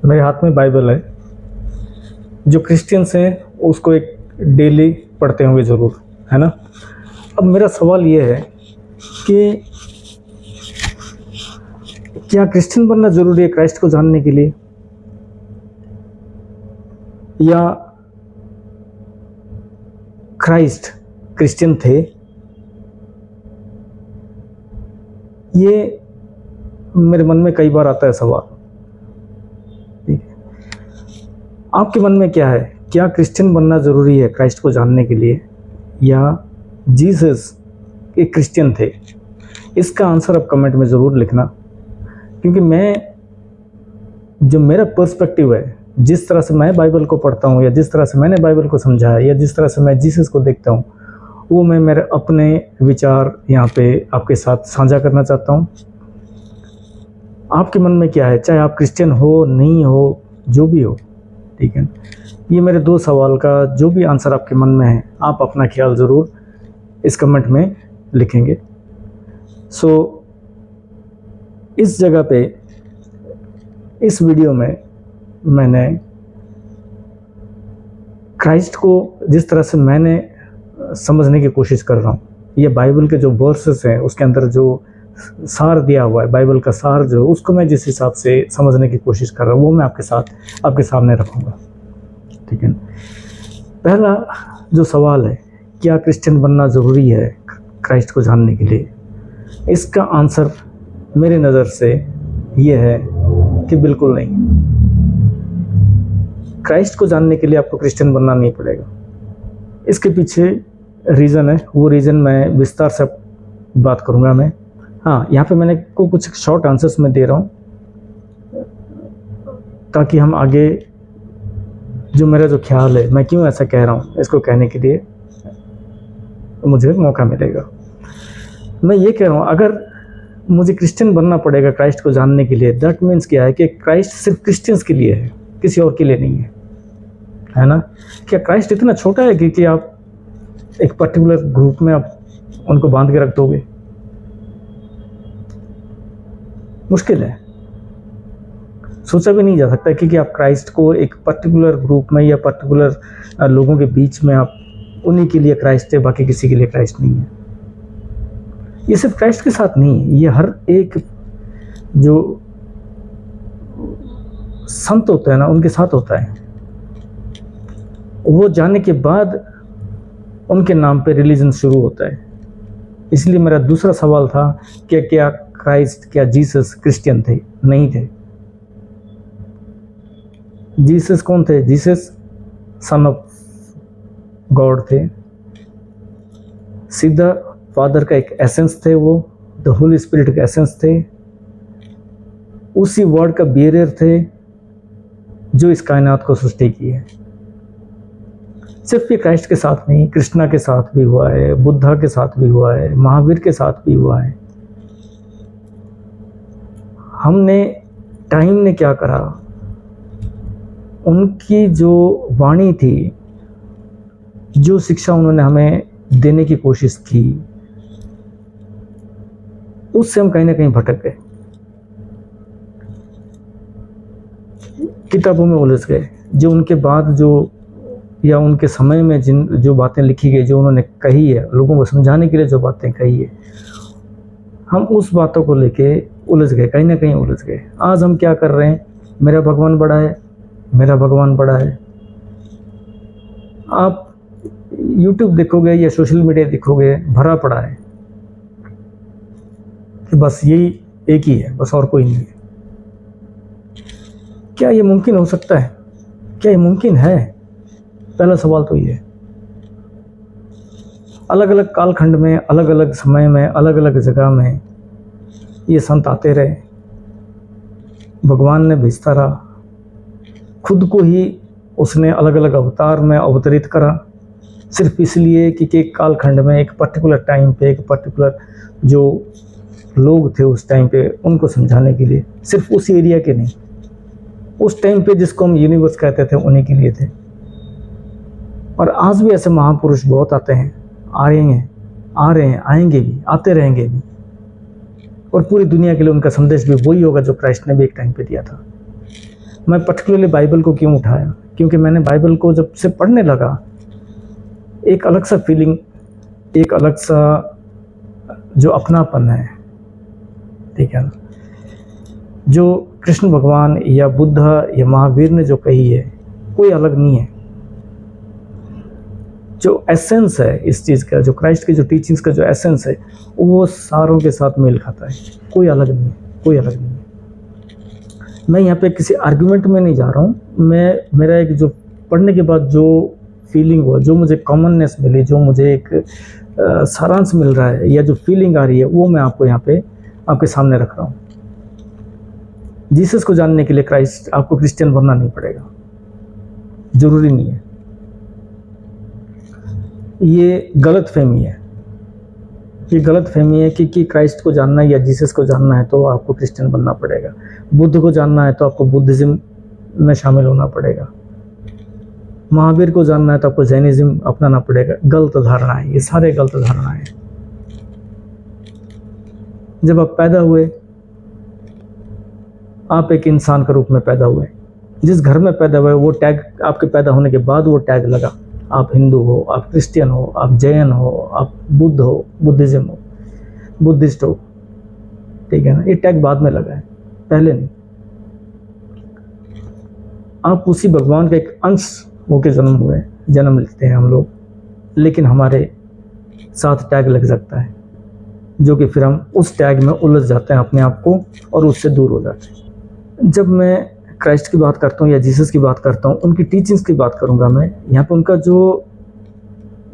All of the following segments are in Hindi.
मेरे हाथ में बाइबल है। जो क्रिश्चियंस हैं उसको एक डेली पढ़ते होंगे ज़रूर, है ना। अब मेरा सवाल ये है कि क्या क्रिश्चियन बनना ज़रूरी है क्राइस्ट को जानने के लिए, या क्राइस्ट क्रिश्चियन थे? ये मेरे मन में कई बार आता है सवाल। ठीक है, आपके मन में क्या है? क्या क्रिश्चियन बनना ज़रूरी है क्राइस्ट को जानने के लिए, या जीसस एक क्रिश्चियन थे? इसका आंसर आप कमेंट में ज़रूर लिखना, क्योंकि जो मेरा पर्सपेक्टिव है, जिस तरह से मैं बाइबल को पढ़ता हूँ, या जिस तरह से मैंने बाइबल को समझा है, या जिस तरह से मैं जीसस को देखता हूँ, वो मैं मेरे अपने विचार यहाँ पे आपके साथ साझा करना चाहता हूँ। आपके मन में क्या है, चाहे आप क्रिश्चियन हो, नहीं हो, जो भी हो, ठीक है। ये मेरे दो सवाल का जो भी आंसर आपके मन में है, आप अपना ख्याल ज़रूर इस कमेंट में लिखेंगे। इस जगह पे, इस वीडियो में मैंने क्राइस्ट को जिस तरह से मैंने समझने की कोशिश कर रहा हूँ, ये बाइबल के जो वर्सेस हैं उसके अंदर जो सार दिया हुआ है, बाइबल का सार जो, उसको मैं जिस हिसाब से समझने की कोशिश कर रहा हूँ, वो मैं आपके सामने रखूँगा, ठीक है। पहला जो सवाल है, क्या क्रिश्चियन बनना ज़रूरी है क्राइस्ट को जानने के लिए? इसका आंसर मेरे नज़र से ये है कि बिल्कुल नहीं। क्राइस्ट को जानने के लिए आपको क्रिश्चियन बनना नहीं पड़ेगा। इसके पीछे रीज़न है, वो रीज़न मैं विस्तार से बात करूँगा मैं। हाँ, यहाँ पे मैंने को कुछ शॉर्ट आंसर्स में दे रहा हूँ, ताकि हम आगे जो मेरा जो ख्याल है, मैं क्यों ऐसा कह रहा हूँ, इसको कहने के लिए मुझे मौका मिलेगा। मैं ये कह रहा हूँ, अगर मुझे क्रिश्चियन बनना पड़ेगा क्राइस्ट को जानने के लिए, दैट मीन्स क्या है कि क्राइस्ट सिर्फ क्रिश्चियंस के लिए है, किसी और के लिए नहीं है ना। क्या क्राइस्ट इतना छोटा है कि आप एक पर्टिकुलर ग्रुप में आप उनको बांध के रख दोगे? मुश्किल है, सोचा भी नहीं जा सकता कि आप क्राइस्ट को एक पर्टिकुलर ग्रुप में या पर्टिकुलर लोगों के बीच में आप उन्हीं के लिए क्राइस्ट है, बाकी किसी के लिए क्राइस्ट नहीं है। ये सिर्फ क्राइस्ट के साथ नहीं है, ये हर एक जो संत होता है ना, उनके साथ होता है। वो जाने के बाद उनके नाम पे रिलीजन शुरू होता है। इसलिए मेरा दूसरा सवाल था कि क्या क्राइस्ट, क्या जीसस क्रिश्चियन थे? नहीं थे। जीसस कौन थे? जीसस सन ऑफ गॉड थे, सीधा फादर का एक एसेंस थे, वो द होली स्पिरिट का एसेंस थे, उसी वर्ड का बियरर थे जो इस कायनात को सृष्टि की है। सिर्फ ये क्राइस्ट के साथ नहीं, कृष्णा के साथ भी हुआ है, बुद्धा के साथ भी हुआ है, महावीर के साथ भी हुआ है। टाइम ने क्या करा, उनकी जो वाणी थी, जो शिक्षा उन्होंने हमें देने की कोशिश की, उससे हम कहीं ना कहीं भटक गए, किताबों में उलझ गए। जो उनके बाद या उनके समय में जो बातें लिखी गई, जो उन्होंने कही है, लोगों को समझाने के लिए जो बातें कही है, हम उस बातों को लेके उलझ गए, कहीं ना कहीं उलझ गए। आज हम क्या कर रहे हैं? मेरा भगवान बड़ा है, मेरा भगवान बड़ा है। आप YouTube देखोगे या सोशल मीडिया देखोगे, भरा पड़ा है कि बस यही एक ही है, बस और कोई नहीं है। क्या ये मुमकिन हो सकता है? क्या ये मुमकिन है? पहला सवाल तो ये है। अलग अलग कालखंड में, अलग अलग समय में, अलग अलग जगह में ये संत आते रहे, भगवान ने भेजता रहा, खुद को ही उसने अलग अलग अवतार में अवतरित करा, सिर्फ इसलिए कि एक कालखंड में, एक पर्टिकुलर टाइम पे, एक पर्टिकुलर जो लोग थे उस टाइम पे, उनको समझाने के लिए। सिर्फ उस एरिया के नहीं, उस टाइम पे जिसको हम यूनिवर्स कहते थे, उन्हीं के लिए थे। और आज भी ऐसे महापुरुष बहुत आते हैं, आ रहे हैं, आएंगे भी, आते रहेंगे भी, और पूरी दुनिया के लिए उनका संदेश भी वही होगा जो क्राइस्ट ने भी एक टाइम पे दिया था। मैं पर्टिकुलरली बाइबल को क्यों उठाया, क्योंकि मैंने बाइबल को जब से पढ़ने लगा एक अलग सा फीलिंग, एक अलग सा जो अपनापन है, ठीक है ना, जो कृष्ण भगवान या बुद्ध या महावीर ने जो कही है कोई अलग नहीं है। जो एसेंस है इस चीज़ का, जो क्राइस्ट की जो टीचिंग्स का जो एसेंस है वो सारों के साथ मेल खाता है, कोई अलग नहीं है, कोई अलग नहीं है। मैं यहाँ पे किसी आर्गुमेंट में नहीं जा रहा हूँ, मैं मेरा एक जो पढ़ने के बाद जो फीलिंग हुआ, जो मुझे कॉमननेस मिली, जो मुझे एक सारांश मिल रहा है या जो फीलिंग आ रही है वो मैं आपको यहाँ पे आपके सामने रख रहा हूँ। जीसस को जानने के लिए क्राइस्ट आपको क्रिश्चियन बनना नहीं पड़ेगा, जरूरी नहीं है। ये गलत फहमी है, ये गलत फहमी है कि क्राइस्ट को जानना है या जीसस को जानना है तो आपको क्रिश्चियन बनना पड़ेगा, बुद्ध को जानना है तो आपको बुद्धिज्म में शामिल होना पड़ेगा, महावीर को जानना है तो आपको जैनिज्म अपनाना पड़ेगा। गलत धारणा है, ये सारे गलत धारणा है। जब आप पैदा हुए आप एक इंसान के रूप में पैदा हुए, जिस घर में पैदा हुए वो टैग आपके पैदा होने के बाद वो टैग लगा, आप हिंदू हो, आप क्रिश्चियन हो, आप जैन हो, आप बुद्ध हो, बुद्धिज्म हो, बुद्धिस्ट हो, ठीक है ना, ये टैग बाद में लगा है, पहले नहीं। आप उसी भगवान का एक अंश होके जन्म हुए, जन्म लेते हैं हम लोग, लेकिन हमारे साथ टैग लग सकता है जो कि फिर हम उस टैग में उलझ जाते हैं अपने आप को और उससे दूर हो जाते हैं। जब मैं क्राइस्ट की बात करता हूँ या जीसस की बात करता हूँ, उनकी टीचिंग्स की बात करूँगा मैं यहाँ पे। उनका जो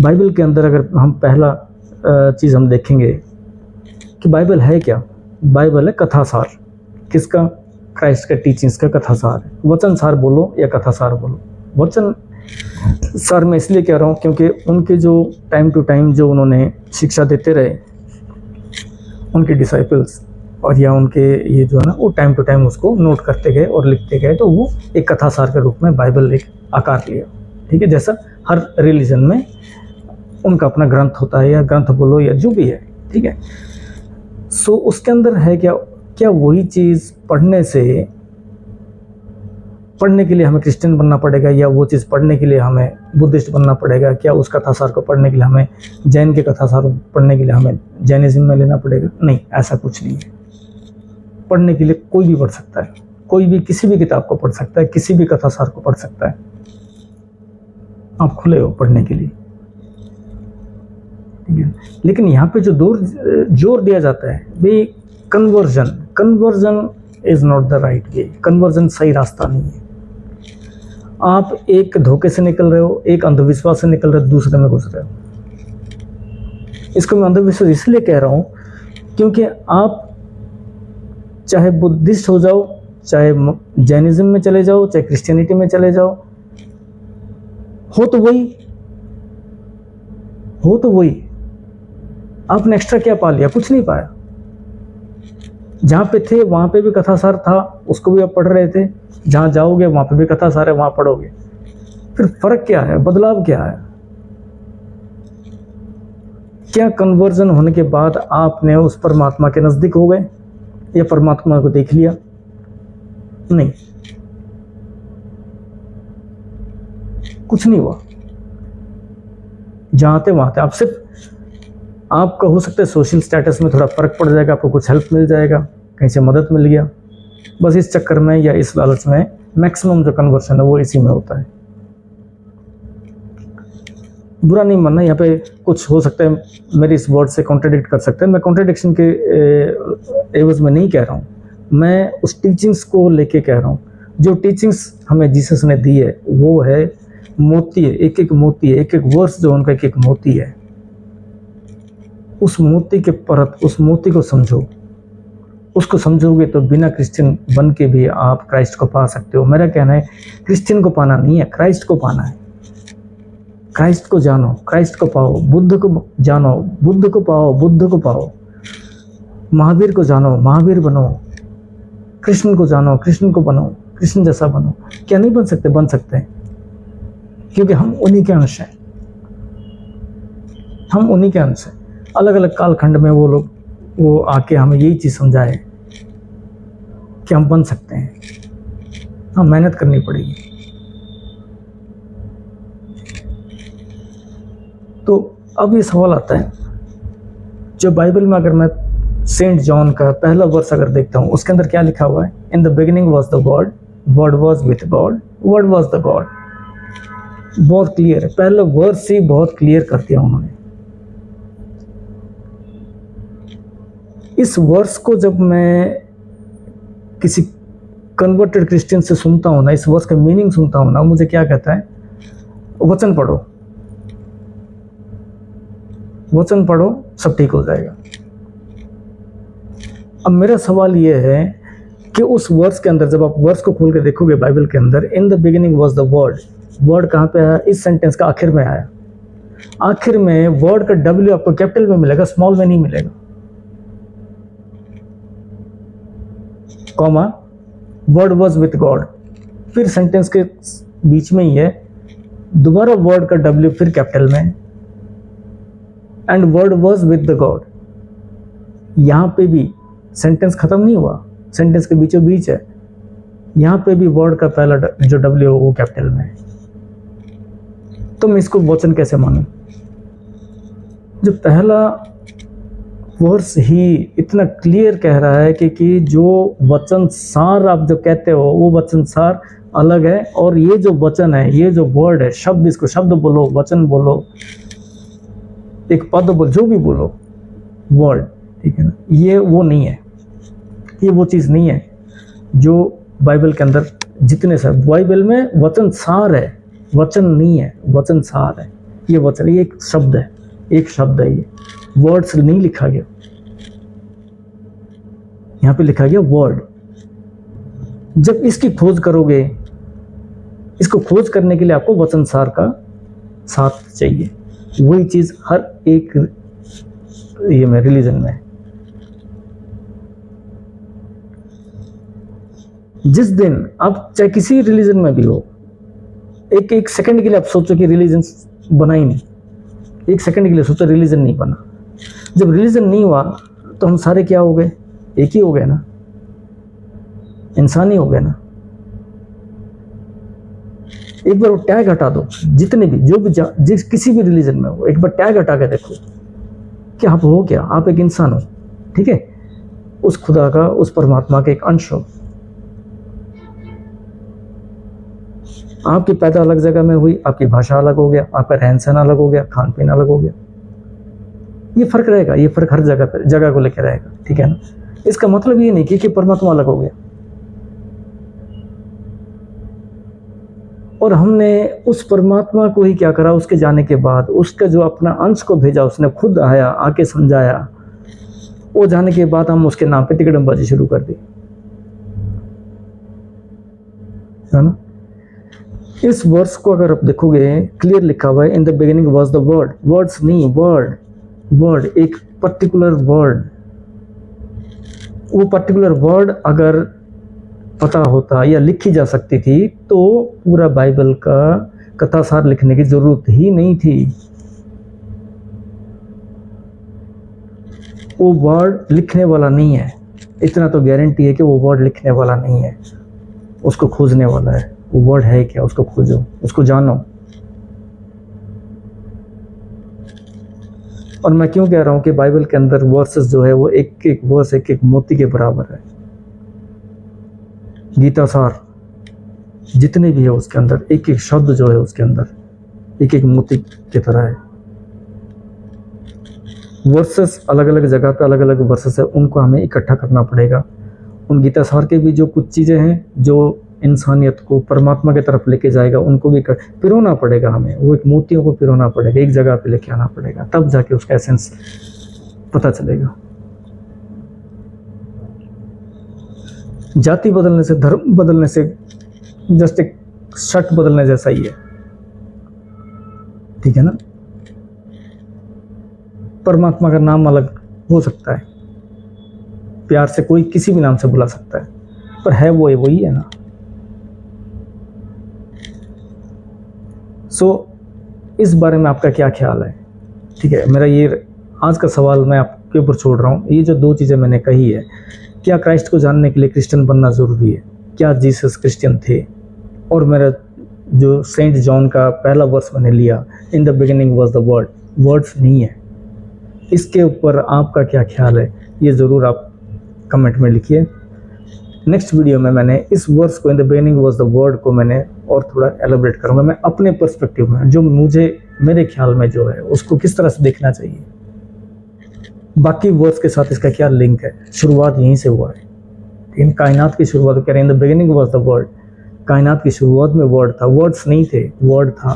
बाइबल के अंदर अगर हम पहला चीज़ हम देखेंगे कि बाइबल है क्या, बाइबल है कथासार। किसका? क्राइस्ट का टीचिंग्स का कथासार है। वचन सार बोलो या कथासार बोलो, वचन सार मैं इसलिए कह रहा हूँ क्योंकि उनके जो टाइम टू टाइम जो उन्होंने शिक्षा देते रहे उनके डिसाइपल्स और या उनके ये जो है ना, वो टाइम टू टाइम उसको नोट करते गए और लिखते गए, तो वो एक कथासार के रूप में बाइबल एक आकार लिया, ठीक है। जैसा हर रिलीजन में उनका अपना ग्रंथ होता है या ग्रंथ बोलो या जो भी है, ठीक है। सो उसके अंदर है क्या वही चीज़ पढ़ने के लिए हमें क्रिश्चियन बनना पड़ेगा या वो चीज़ पढ़ने के लिए हमें बुद्धिस्ट बनना पड़ेगा? क्या उस कथासार को पढ़ने के लिए हमें जैन के कथासार को पढ़ने के लिए हमें जैनिज्म में लेना पड़ेगा? नहीं, ऐसा कुछ नहीं है। पढ़ने के लिए कोई भी पढ़ सकता है, कोई भी किसी भी किताब को पढ़ सकता है, किसी भी कथासार को पढ़ सकता है। आप खुले हो पढ़ने के लिए, ठीक है। लेकिन यहाँ पे जो जोर दिया जाता है भाई conversion is not the right way. Conversion सही रास्ता नहीं है। आप एक धोखे से निकल रहे हो, एक अंधविश्वास से निकल रहे हो, दूसरे में घुस रहे हो। इसको मैं अंधविश्वास इसलिए कह रहा हूं क्योंकि आप चाहे बुद्धिस्ट हो जाओ, चाहे जैनिज्म में चले जाओ, चाहे क्रिश्चियनिटी में चले जाओ, हो तो वही। आपने एक्स्ट्रा क्या पा लिया? कुछ नहीं पाया। जहाँ पे थे वहाँ पे भी कथासार था, उसको भी आप पढ़ रहे थे। जहाँ जाओगे वहाँ पे भी कथासार है, वहाँ पढ़ोगे। फिर फर्क क्या है? बदलाव क्या है? क्या कन्वर्जन होने के बाद आपने उस परमात्मा के नजदीक हो गए या परमात्मा को देख लिया? नहीं, कुछ नहीं हुआ। जहाँ थे वहाँ थे। आप सिर्फ आपका हो सकता है सोशल स्टेटस में थोड़ा फर्क पड़ जाएगा, आपको कुछ हेल्प मिल जाएगा, कहीं से मदद मिल गया, बस इस चक्कर में या इस लालच में मैक्सिमम जो कन्वर्शन है वो इसी में होता है। बुरा नहीं मानना, यहाँ पे कुछ हो सकता है मेरे इस वर्ड से कॉन्ट्रडिक्ट कर सकते हैं। मैं कॉन्ट्रडिक्शन के एवज में नहीं कह रहा हूँ, मैं उस टीचिंग्स को लेके कह रहा हूँ। जो टीचिंग्स हमें जीसस ने दी है वो है मोती है, एक एक मोती है, एक एक वर्स जो उनका एक एक मोती है। उस मोती के परत, उस मोती को समझो। उसको समझोगे तो बिना क्रिश्चियन बन के भी आप क्राइस्ट को पा सकते हो। मेरा कहना है क्रिश्चियन को पाना नहीं है, क्राइस्ट को पाना है। क्राइस्ट को जानो, क्राइस्ट को पाओ। बुद्ध को जानो, बुद्ध को पाओ, बुद्ध को पाओ। महावीर को जानो, महावीर बनो। कृष्ण को जानो, कृष्ण को बनो, कृष्ण जैसा बनो। क्या नहीं बन सकते? बन सकते हैं, क्योंकि हम उन्हीं के अंश हैं। हम उन्हीं के अंश हैं। अलग अलग कालखंड में वो आके हमें यही चीज़ समझाए कि हम बन सकते हैं। हाँ, मेहनत करनी पड़ेगी। तो अब ये सवाल आता है, जो बाइबल में अगर मैं सेंट जॉन का पहला वर्स अगर देखता हूँ, उसके अंदर क्या लिखा हुआ है? In the beginning was the word, word was with God, word was the God. बहुत क्लियर है, पहला वर्स ही बहुत क्लियर कर दिया उन्होंने। इस वर्स को जब मैं किसी कन्वर्टेड क्रिश्चियन से सुनता हूँ ना, इस वर्स का मीनिंग सुनता हूँ ना, मुझे क्या कहता है? वचन पढ़ो, वचन पढ़ो, सब ठीक हो जाएगा। अब मेरा सवाल ये है कि उस वर्स के अंदर जब आप वर्स को खोल के देखोगे बाइबल के अंदर, in the beginning was the word, word कहाँ पे आया? इस सेंटेंस का आखिर में आया। आखिर में वर्ड का डब्ल्यू आपको कैपिटल में मिलेगा, स्मॉल में नहीं मिलेगा। Comma, word was with God, फिर सेंटेंस के बीच में ही है, दोबारा वर्ड का डब्ल्यू फिर कैपिटल में, and word was with the God. यहां पे भी सेंटेंस खत्म नहीं हुआ, सेंटेंस के बीचों बीच है, यहां पे भी वर्ड का पहला जो डब्ल्यू वो कैपिटल में है। तो मैं इसको वचन कैसे मानूं? जो पहला वर्स ही इतना क्लियर कह रहा है कि जो वचन सार आप जो कहते हो वो वचन सार अलग है, और ये जो वचन है, ये जो वर्ड है, शब्द, इसको शब्द बोलो, वचन बोलो, एक पद बोलो, जो भी बोलो, वर्ड, ठीक है ना, ये वो नहीं है, ये वो चीज़ नहीं है जो बाइबल के अंदर जितने सब बाइबल में वचन सार है, वचन नहीं है, वचन सार है। ये वचन, ये एक शब्द है, एक शब्द है, ये वर्ड्स नहीं लिखा गया, यहां पे लिखा गया वर्ड। जब इसकी खोज करोगे, इसको खोज करने के लिए आपको वचन सार का साथ चाहिए। वही चीज हर एक ये में रिलीजन में है। जिस दिन आप चाहे किसी रिलीजन में भी हो, एक एक सेकंड के लिए आप सोचो कि रिलीजन बना ही नहीं, एक सेकंड के लिए सोचो रिलीजन नहीं बना। जब रिलीजन नहीं हुआ तो हम सारे क्या हो गए? एक ही हो गए ना, इंसान ही हो गए ना। एक बार वो टैग हटा दो, जितने भी जो भी जिस किसी भी रिलीजन में हो, एक बार टैग हटा के देखो कि आप हो क्या, आप एक इंसान हो, ठीक है, उस खुदा का, उस परमात्मा के एक अंश हो। आपकी पैदा अलग जगह में हुई, आपकी भाषा अलग हो गया, आपका रहन सहन अलग हो गया, खान पीन अलग हो गया, ये फर्क रहेगा, ये फर्क हर जगह पर जगह को लेकर रहेगा, ठीक है ना। इसका मतलब ये नहीं कि परमात्मा अलग हो गया। और हमने उस परमात्मा को ही क्या करा, उसके जाने के बाद उसका जो अपना अंश को भेजा, उसने खुद आया, आके समझाया, वो जाने के बाद हम उसके नाम पे तिकड़मबाजी शुरू कर दी, है ना। इस वर्स को अगर आप देखोगे, क्लियर लिखा हुआ है, in the beginning was the word, words नहीं, वर्ड, वर्ड, एक पर्टिकुलर वर्ड। वो पर्टिकुलर वर्ड अगर पता होता या लिखी जा सकती थी तो पूरा बाइबल का कथासार लिखने की जरूरत ही नहीं थी। वो वर्ड लिखने वाला नहीं है, इतना तो गारंटी है कि वो वर्ड लिखने वाला नहीं है, उसको खोजने वाला है। वो वर्ड है क्या, उसको खोजो, उसको जानो। और मैं क्यों कह रहा हूं कि बाइबल के अंदर वर्सेस जो है वो एक एक वर्स एक एक मोती के बराबर है। गीता सार जितने भी है उसके अंदर एक एक शब्द जो है उसके अंदर एक एक मोती की तरह है। वर्सेस अलग अलग जगह पे अलग अलग वर्सेस है, उनको हमें इकट्ठा करना पड़ेगा। उन गीता सार के भी जो कुछ चीज़ें हैं जो इंसानियत को परमात्मा की तरफ लेके जाएगा, उनको भी पिरोना पड़ेगा हमें, वो एक मोतियों को पिरोना पड़ेगा, एक जगह पे लेके आना पड़ेगा, तब जाके उसका एसेंस पता चलेगा। जाति बदलने से, धर्म बदलने से जस्ट एक शर्ट बदलने जैसा ही है, ठीक है ना। परमात्मा का नाम अलग हो सकता है, प्यार से कोई किसी भी नाम से बुला सकता है, पर है वो वही है ना। इस बारे में आपका क्या ख्याल है? ठीक है, मेरा ये आज का सवाल मैं आपके ऊपर छोड़ रहा हूँ। ये जो दो चीज़ें मैंने कही है, क्या क्राइस्ट को जानने के लिए क्रिश्चियन बनना ज़रूरी है? क्या जीसस क्रिश्चियन थे, और मेरा जो सेंट जॉन का पहला वर्स मैंने लिया, in the beginning was the word, words नहीं है। इसके ऊपर आपका क्या ख्याल है, ये ज़रूर आप कमेंट में लिखिए। नेक्स्ट वीडियो में मैंने इस वर्स को, in the beginning was the word को, मैंने और थोड़ा एलाबरेट करूँगा। मैं अपने पर्सपेक्टिव में, जो मुझे मेरे ख्याल में जो है उसको किस तरह से देखना चाहिए, बाकी वर्ड्स के साथ इसका क्या लिंक है। शुरुआत यहीं से हुआ है। इन कायनात की शुरुआत कह रहे हैं, in the beginning was the word, कायनात की शुरुआत में वर्ड था, वर्ड्स नहीं थे, वर्ड था,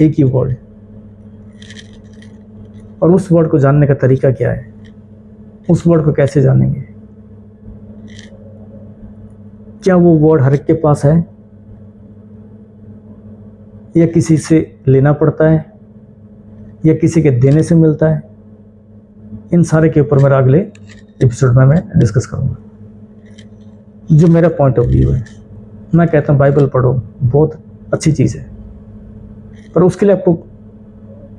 एक ही वर्ड। और उस वर्ड को जानने का तरीका क्या है, उस वर्ड को कैसे जानेंगे? क्या वो वर्ड हर एक के पास है, या किसी से लेना पड़ता है, या किसी के देने से मिलता है? इन सारे के ऊपर मेरा अगले एपिसोड में मैं डिस्कस करूँगा। जो मेरा पॉइंट ऑफ व्यू है, मैं कहता हूँ बाइबल पढ़ो, बहुत अच्छी चीज़ है, पर उसके लिए आपको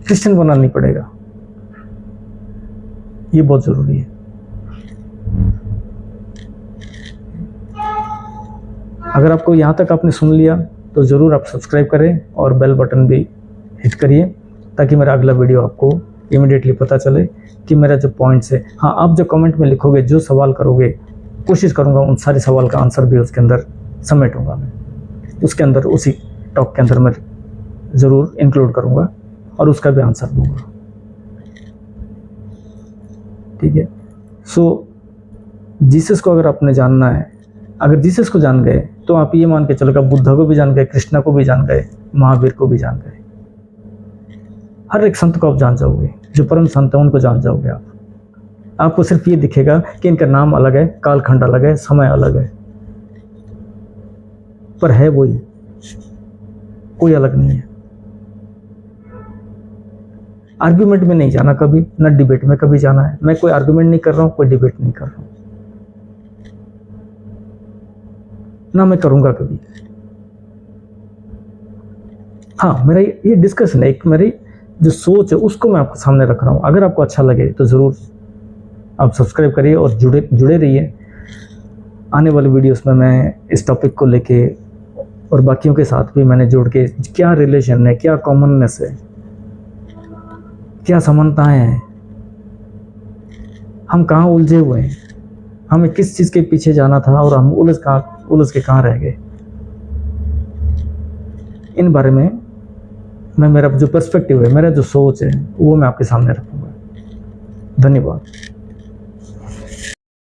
क्रिश्चियन बनना नहीं पड़ेगा, ये बहुत ज़रूरी है। अगर आपको यहाँ तक आपने सुन लिया तो ज़रूर आप सब्सक्राइब करें और बेल बटन भी हिट करिए, ताकि मेरा अगला वीडियो आपको इमीडिएटली पता चले कि मेरा जो पॉइंट्स है। हाँ, आप जो कमेंट में लिखोगे, जो सवाल करोगे, कोशिश करूँगा उन सारे सवाल का आंसर भी उसके अंदर समेटूंगा मैं, उसके अंदर, उसी टॉक के अंदर मैं ज़रूर इंक्लूड करूँगा और उसका भी आंसर दूँगा। ठीक है। सो जीसस को अगर आपने जानना है, अगर जीसस को जान गए तो आप ये मान के चलो कि बुद्धा को भी जान गए, कृष्णा को भी जान गए, महावीर को भी जान गए। हर एक संत को आप जान जाओगे, जो परम संत है उनको जान जाओगे आप। आपको सिर्फ ये दिखेगा कि इनका नाम अलग है, कालखंड अलग है, समय अलग है, पर है वही, कोई अलग नहीं है। आर्गुमेंट में नहीं जाना कभी, ना डिबेट में कभी जाना है। मैं कोई आर्गुमेंट नहीं कर रहा हूँ, कोई डिबेट नहीं कर रहा हूँ, ना मैं करूँगा कभी। हाँ, मेरा ये डिस्कशन है, एक मेरी जो सोच है उसको मैं आपके सामने रख रहा हूँ। अगर आपको अच्छा लगे तो ज़रूर आप सब्सक्राइब करिए और जुड़े रहिए। आने वाले वीडियोस में मैं इस टॉपिक को लेके और बाकियों के साथ भी मैंने जोड़ के, क्या रिलेशन है, क्या कॉमननेस है, क्या समानताएं हैं, हम कहाँ उलझे हुए हैं, हमें किस चीज़ के पीछे जाना था और हम उलझ के कहाँ रह गए, इन बारे में मैं, मेरा जो पर्सपेक्टिव है, मेरा जो सोच है, वो मैं आपके सामने रखूँगा। धन्यवाद।